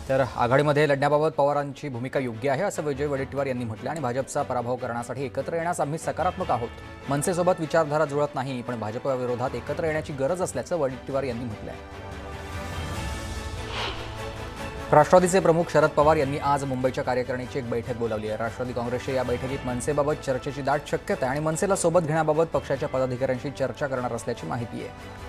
तर आघाडीमध्ये लढण्याबाबत पवारांची भूमिका योग्य आहे असं विजय वडेट्टीवार यांनी म्हटलं आणि भाजपचा पराभव करण्यासाठी एकत्र येण्यास आम्ही सकारात्मक आहोत। मनसेसोबत विचारधारा जुळत नाही, पण भाजपविरोधात एकत्र येण्याची गरज असल्याचं वडेट्टीवार यांनी म्हटलं आहे। राष्ट्रवादीचे प्रमुख शरद पवार यांनी आज मुंबईच्या कार्यकारिणीची एक बैठक बोलावली आहे। राष्ट्रवादी काँग्रेसच्या या बैठकीत मनसेबाबत चर्चेची दाट शक्यता आहे आणि मनसेला सोबत घेण्याबाबत पक्षाच्या पदाधिकाऱ्यांशी चर्चा करणार असल्याची माहिती आहे।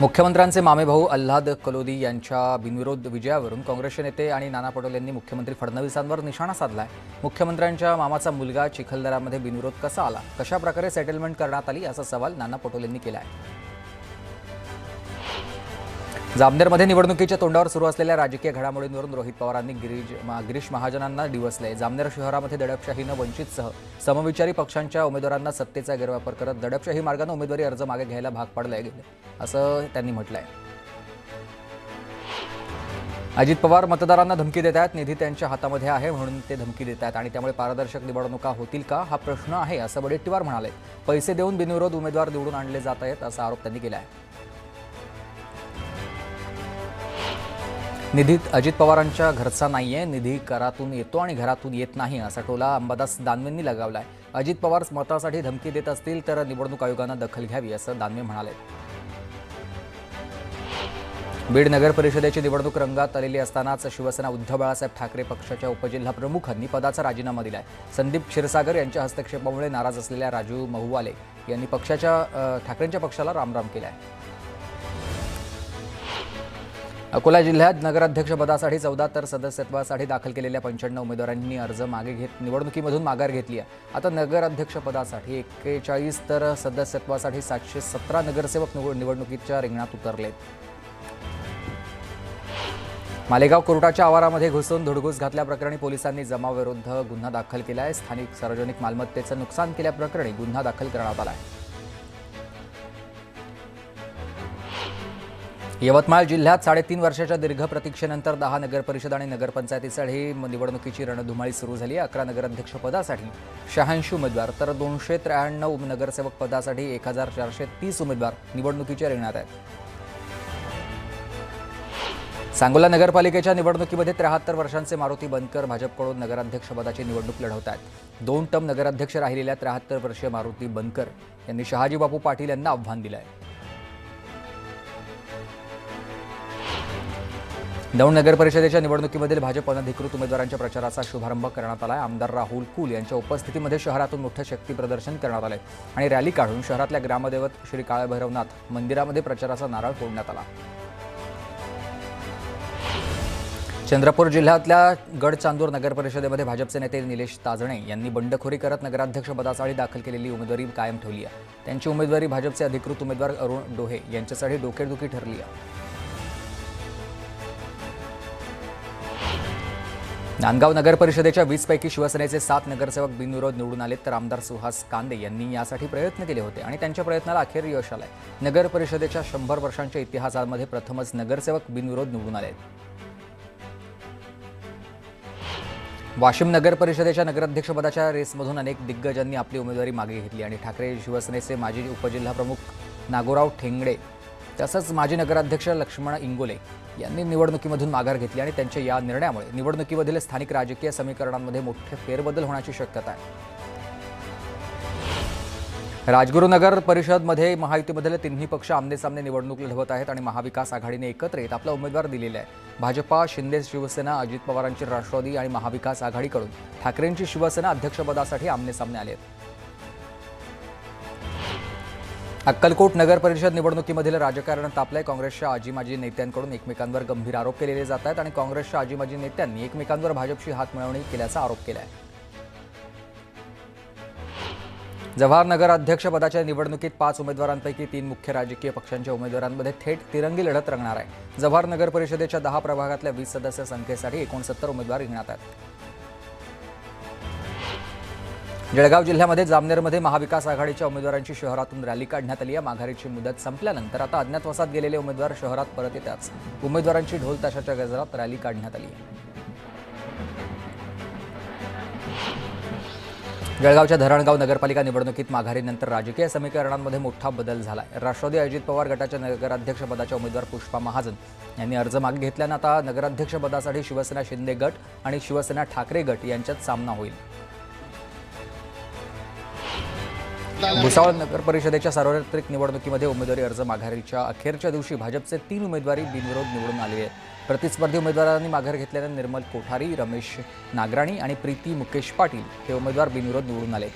मुख्यमंत्र्यांचे मामेभाऊ आल्हाद कलोदी यांच्या बिनविरोध विजयावरून काँग्रेसचे नेते आणि नाना पटोले यांनी मुख्यमंत्री फडणवीसांवर निशाणा साधलाय। मुख्यमंत्र्यांच्या मामाचा मुलगा चिखलदऱ्यामध्ये बिनविरोध कसा आला, कशा प्रकारे सेटलमेंट करण्यात आली असा सवाल नाना पटोले यांनी केला आहे। जामनेरमध्ये निवडणुकीच्या तोंडावर सुरू असलेल्या राजकीय घडामोडींवरून रोहित पवारांनी गिरीश महाजनांना डिवचले। जामनेर शहरामध्ये दडपशाहीनं वंचितसह समविचारी पक्षांच्या उमेदवारांना सत्तेचा गैरवापर करत दडपशाही मार्गाने उमेदवारी अर्ज मागे घ्यायला भाग पाडले गेले असं त्यांनी म्हटलंय। अजित पवार मतदारांना धमकी देत आहेत, निधी त्यांच्या हातामध्ये आहे म्हणून ते धमकी देत आहेत आणि त्यामुळे पारदर्शक निवडणुका होतील का हा प्रश्न आहे असं वडेट्टीवार म्हणाले। पैसे देऊन बिनविरोध उमेदवार निवडून आणले जात आहेत असा आरोप त्यांनी केला आहे। निधीत अजित पवारांच्या घरचा नाहीये, निधी करातून येतो आणि घरातून येत नाही असा टोला अंबादास दानवेंनी लगावलाय। अजित पवार मतासाठी धमकी देत असतील तर निवडणूक आयोगानं दखल घ्यावी असं दानवे म्हणाले। बीड नगर परिषदेची निवडणूक रंगात आलेली असतानाच शिवसेना उद्धव बाळासाहेब ठाकरे पक्षाच्या उपजिल्हा प्रमुखांनी पदाचा राजीनामा दिलाय। संदीप क्षीरसागर यांच्या हस्तक्षेपामुळे नाराज असलेल्या राजू महुवाले यांनी ठाकरेंच्या पक्षाला रामराम केलाय। अकोला जिल्ह्यात नगराध्यक्षपदासाठी 14 तर सदस्यत्वासाठी दाखल केलेल्या 95 उमेदवारांनी अर्ज मागे घेत निवडणुकीमधून माघार घेतली आहे। आता नगराध्यक्षपदासाठी 41 तर सदस्यत्वासाठी 717 नगरसेवक निवडणुकीच्या रिंगणात उतरलेत। मालेगाव कोर्टाच्या आवारामध्ये घुसून धुडगूस घातल्याप्रकरणी पोलिसांनी जमावाविरुद्ध गुन्हा दाखल केला आहे। स्थानिक सार्वजनिक मालमत्तेचं नुकसान केल्याप्रकरणी गुन्हा दाखल करण्यात आला आहे। यवतमाळ जिल्ह्यात 3.5 वर्षाच्या दीर्घ प्रतीक्षेनंतर 10 नगरपरिषद आणि नगरपंचायतीसाठी निवडणुकीची रणधुमाळी सुरू झाली आहे। 11 नगराध्यक्ष पदासाठी 86 उमेदवार तर 293 नगरसेवक पदासाठी 1430 उमेदवार निवडणुकीच्या रिंगणात आहेत। सांगोला नगरपालिकेच्या निवडणुकीमध्ये 73 वर्षांचे मारुती बनकर भाजपकडून नगराध्यक्षपदाची निवडणूक लढवत आहेत। 2 टर्म नगराध्यक्ष राहिलेल्या 73 वर्षीय मारुती बनकर यांनी शहाजी बापू पाटील यांना आव्हान दिलं आहे। दौंड नगर परिषदेच्या निवडणुकीमधील भाजप अनधिकृत उमेदवारांच्या प्रचाराचा शुभारंभ करण्यात आला आहे। आमदार राहुल कुल यांच्या उपस्थितीमध्ये शहरातून मोठं शक्ती प्रदर्शन करण्यात आले आणि रॅली काढून शहरातल्या ग्रामदैवत श्री काळभैरवनाथ मंदिरामध्ये प्रचाराचा नारळ फोडण्यात आला। चंद्रपूर जिल्ह्यातल्या गडचांदूर नगर परिषदेमध्ये भाजपचे नेते निलेश ताजणे यांनी बंडखोरी करत नगराध्यक्षपदासाठी दाखल केलेली उमेदवारी कायम ठेवली आहे। त्यांची उमेदवारी भाजपचे अधिकृत उमेदवार अरुण डोहे यांच्यासाठी डोकेदुखी ठरली आहे। नांदगाव नगर परिषदेच्या 20 पैकी शिवसेनेचे 7 नगरसेवक बिनविरोध निवडून आलेत तर आमदार सुहास कांदे यांनी यासाठी प्रयत्न केले होते आणि त्यांच्या प्रयत्नाला अखेर यश आलंय। नगर परिषदेच्या 100 वर्षांच्या इतिहासामध्ये प्रथमच नगरसेवक बिनविरोध निवडून आलेत। वाशिम नगर परिषदेच्या नगराध्यक्षपदाच्या रेसमधून अनेक दिग्गजांनी आपली उमेदवारी मागे घेतली आणि ठाकरे शिवसेनेचे माजी उपजिल्हा प्रमुख नागोराव ठेंगडे तसंच माजी नगराध्यक्ष लक्ष्मण इंगोले यांनी निवडणुकीमधून माघार घेतली आणि त्यांच्या या निर्णयामुळे निवडणुकीमधील स्थानिक राजकीय समीकरणांमध्ये मोठे फेरबदल होण्याची शक्यता आहे। राजगुरुनगर परिषदमध्ये महायुतीमधील तिन्ही पक्ष आमनेसामने निवडणूक लढवत आहेत आणि महाविकास आघाडीने एकत्र येत आपला उमेदवार दिलेला आहे। भाजपा, शिंदे शिवसेना, अजित पवारांची राष्ट्रवादी आणि महाविकास आघाडीकडून ठाकरेंची शिवसेना अध्यक्षपदासाठी आमनेसामने आले आहेत। अक्कलकोट नगर परिषद निवडणुकीमधील राजकारण तापलंय। काँग्रेसच्या आजी-माजी नेत्यांकडून एकमेकांवर गंभीर आरोप केलेले जात आहेत आणि काँग्रेसच्या आजी-माजी नेत्यांनी एकमेकांवर भाजपशी हातमिळवणी केल्याचा आरोप केला आहे। जव्हार नगर अध्यक्षपदाच्या निवडणुकीत 5 उमेदवारांपैकी 3 मुख्य राजकीय पक्षांच्या उमेदवारांमध्ये थेट तिरंगी लढत रंगणार आहे। जव्हार नगर परिषदेच्या 10 प्रभागातल्या 20 सदस्य संख्येसाठी 69 उमेदवार रिंगणात आहेत। जळगाव जिल्ह्यामध्ये जामनेरमध्ये महाविकास आघाडीच्या उमेदवारांची शहरातून रॅली काढण्यात आली आहे। माघारीची मुदत संपल्यानंतर आता अज्ञातवासात गेलेले उमेदवार शहरात परत येताच उमेदवारांची ढोल ताशाच्या गजरात रॅली काढण्यात आली आहे। जळगावच्या धरणगाव नगरपालिका निवडणुकीत माघारीनंतर राजकीय समीकरणांमध्ये मोठा बदल झाला आहे। राष्ट्रवादी अजित पवार गटाच्या नगराध्यक्षपदाच्या उमेदवार पुष्पा महाजन यांनी अर्ज मागे घेतल्यानं आता नगराध्यक्षपदासाठी शिवसेना शिंदे गट आणि शिवसेना ठाकरे गट यांच्यात सामना होईल। भुसावळ नगर परिषदेच्या सार्वत्रिक निवडणुकीमध्ये उमेदवारी अर्ज माघारीच्या अखेरच्या दिवशी भाजपचे 3 उमेदवारी बिनविरोध निवडून आले आहेत। प्रतिस्पर्धी उमेदवारांनी माघार घेतल्याने निर्मल कोठारी, रमेश नागराणी आणि प्रीती मुकेश पाटील हे उमेदवार बिनविरोध निवडून आले।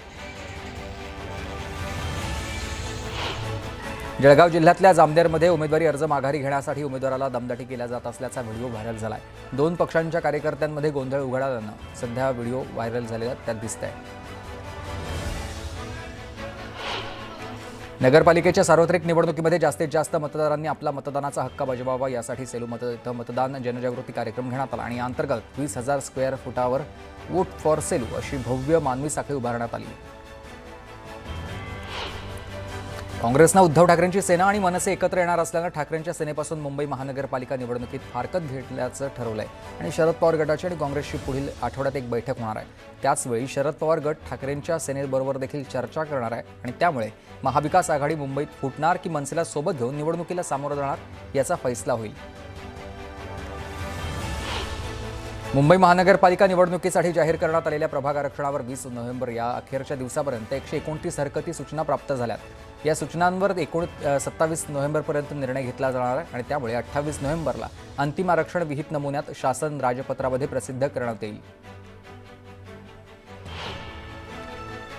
जळगाव जिल्ह्यातल्या जामनेरमध्ये उमेदवारी अर्ज माघारी घेण्यासाठी उमेदवाराला दमदाटी केल्या जात असल्याचा व्हिडिओ व्हायरल झालाय। 2 पक्षांच्या कार्यकर्त्यांमध्ये गोंधळ उघडल्यानं सध्या व्हिडिओ व्हायरल झालेला त्यात दिसतंय। नगरपालिकेच्या सार्वत्रिक निवडणुकीमध्ये जास्तीत जास्त मतदारांनी आपला मतदानाचा हक्क बजावावा यासाठी सेलू मतदान जनजागृती कार्यक्रम घेण्यात आला आणि या अंतर्गत 20,000 स्क्वेअर फुटावर वोट फॉर सेलू अशी भव्य मानवी साखळी उभारण्यात आली। काँग्रेसनं उद्धव ठाकरेंची सेना आणि मनसे एकत्र येणार असल्यानं ठाकरेंच्या सेनेपासून मुंबई महानगरपालिका निवडणुकीत फारकत घेतल्याचं ठरवलंय आणि शरद पवार गटाची आणि काँग्रेसची पुढील आठवड्यात एक बैठक होणार आहे। त्याचवेळी शरद पवार गट ठाकरेंच्या सेनेबरोबर देखील चर्चा करणार आहे आणि त्यामुळे महाविकास आघाडी मुंबईत फुटणार की मनसेला सोबत घेऊन निवडणुकीला सामोरं जाणार याचा फैसला होईल। मुंबई महानगरपालिका निवडणुकीसाठी जाहीर करण्यात आलेल्या प्रभाग आरक्षणावर 20 नोव्हेंबर या अखेरच्या दिवसापर्यंत 129 हरकती सूचना प्राप्त झाल्यात। या सूचनांवर 27 नोव्हेंबरपर्यंत निर्णय घेतला जाणार आहे आणि त्यामुळे 28 नोव्हेंबरला अंतिम आरक्षण विहित नमुन्यात शासन राजपत्रामध्ये प्रसिद्ध करण्यात येईल।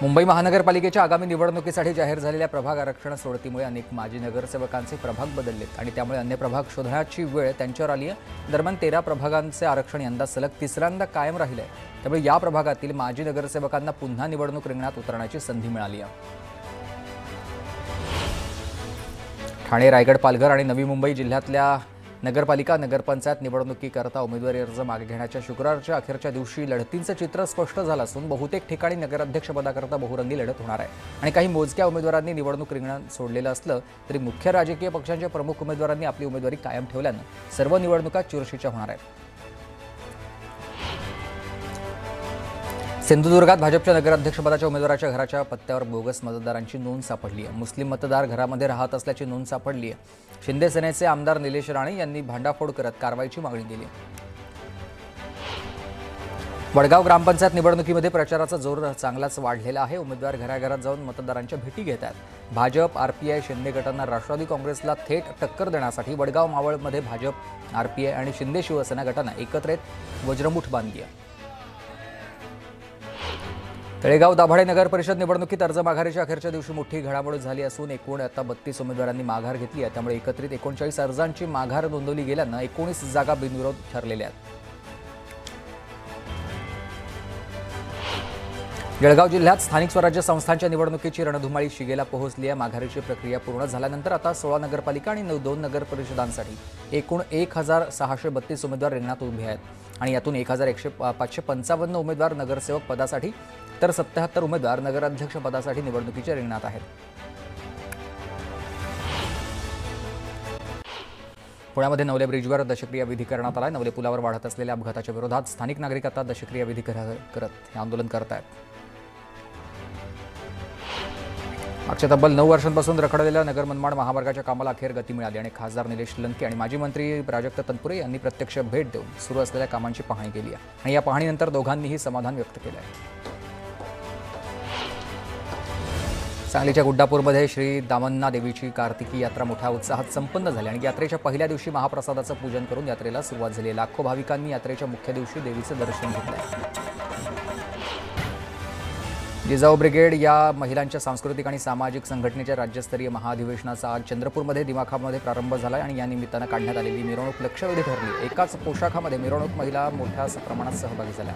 मुंबई महानगरपालिकेच्या आगामी निवडणुकीसाठी जाहीर झालेल्या प्रभाग आरक्षण सोडतीमुळे अनेक माजी नगरसेवकांचे प्रभाग बदललेत आणि त्यामुळे अन्य प्रभाग शोधण्याची वेळ त्यांच्यावर आली आहे। दरम्यान 13 प्रभागांचे आरक्षण यंदा सलग तिसऱ्यांदा कायम राहिले आहे। त्यामुळे या प्रभागातील माजी नगरसेवकांना पुन्हा निवडणूक रिंगणात उतरण्याची संधी मिळाली आहे। ठाणे, रायगड, पालघर आणि नवी मुंबई जिल्ह्यातल्या नगरपालिका नगरपंचायत निवडणुकीकरता उमेदवारी अर्ज मागे घेण्याच्या शुक्रवारच्या अखेरच्या दिवशी लढतींचं चित्र स्पष्ट झालं असून बहुतेक ठिकाणी नगराध्यक्षपदाकरता बहुरंगी लढत होणार आहे आणि काही मोजक्या उमेदवारांनी निवडणूक रिंगण सोडलेलं असलं तरी मुख्य राजकीय पक्षांच्या प्रमुख उमेदवारांनी आपली उमेदवारी कायम ठेवल्यानं सर्व निवडणुका चुरशीच्या होणार आहेत। सिंधुदुर्गात भाजपच्या नगराध्यक्षपदाच्या उमेदवाराच्या घराच्या पत्त्यावर बोगस मतदारांची नोंद सापडली आहे। मुस्लिम मतदार घरामध्ये राहत असल्याची नोंद सापडली आहे। शिंदे सेनेचे आमदार निलेश राणे यांनी भांडाफोड करत कारवाईची मागणी केली। वडगाव ग्रामपंचायत निवडणुकीमध्ये प्रचाराचा जोर चांगलाच वाढलेला आहे। उमेदवार घराघरात जाऊन मतदारांच्या भेटी घेत आहेत। भाजप, आरपीआय, शिंदे गटांना राष्ट्रवादी काँग्रेसला थेट टक्कर देण्यासाठी वडगाव मावळमध्ये भाजप, आरपीआय आणि शिंदे शिवसेना गटांना एकत्रित वज्रमुठ बांधली आहे। तळेगाव दाभाडे नगर परिषद निवडणुकीत अर्ज माघारीच्या अखेरच्या दिवशी मोठी घडामोड झाली असून एकूण आता 32 उमेदवारांनी माघार घेतली आहे। त्यामुळे एकत्रित 39 अर्जांची माघार नोंदवली गेल्यानं 19 जागा बिनविरोध ठरलेल्या आहेत। जळगाव जिल्ह्यात स्थानिक स्वराज्य संस्थांच्या निवडणुकीची रणधुमाळी शिगेला पोहोचली आहे। माघारीची प्रक्रिया पूर्ण झाल्यानंतर आता 16 नगरपालिका आणि 2 नगर परिषदांसाठी एकूण 1632 उमेदवार रिंगणात उभे आहेत आणि यातून 555 उमेदवार नगरसेवक पदासाठी तर 77 उमेदवार नगराध्यक्ष पदासाठी निवडणुकीच्या रिंगणात आहेत। पुण्यामध्ये नवले ब्रिजवर दशक्रिया विधी करण्यात आला। नवले पुलावर वाढत असलेल्या अपघाताच्या विरोधात स्थानिक नागरिक आता दशक्रिया विधी करत हे आंदोलन करत आहेत। मागच्या तब्बल 9 वर्षांपासून रखडलेल्या नगर मनमाड महामार्गाच्या कामाला अखेर गती मिळाली आणि खासदार निलेश लंके आणि माजी मंत्री प्राजक्त तनपुरे यांनी प्रत्यक्ष भेट देऊन सुरू असलेल्या कामांची पाहणी केली आहे आणि या पाहणीनंतर दोघांनीही समाधान व्यक्त केलं आहे। सांगलीच्या गुड्डापूरमध्ये श्री दामन्ना देवीची कार्तिकी यात्रा मोठ्या उत्साहात संपन्न झाली आणि यात्रेच्या पहिल्या दिवशी महाप्रसादाचं पूजन करून यात्रेला सुरुवात झाली। लाखो भाविकांनी यात्रेच्या मुख्य दिवशी देवीचं दर्शन घेतलं। जिजाऊ ब्रिगेड या महिलांच्या सांस्कृतिक आणि सामाजिक संघटनेच्या राज्यस्तरीय महाअधिवेशनाचा आज चंद्रपूरमध्ये दिमाखामध्ये प्रारंभ झाला आणि या निमित्तानं काढण्यात आलेली मिरवणूक लक्षवेधी ठरली। एकाच पोशाखामध्ये मिरवणूक महिला मोठ्या प्रमाणात सहभागी झाल्या।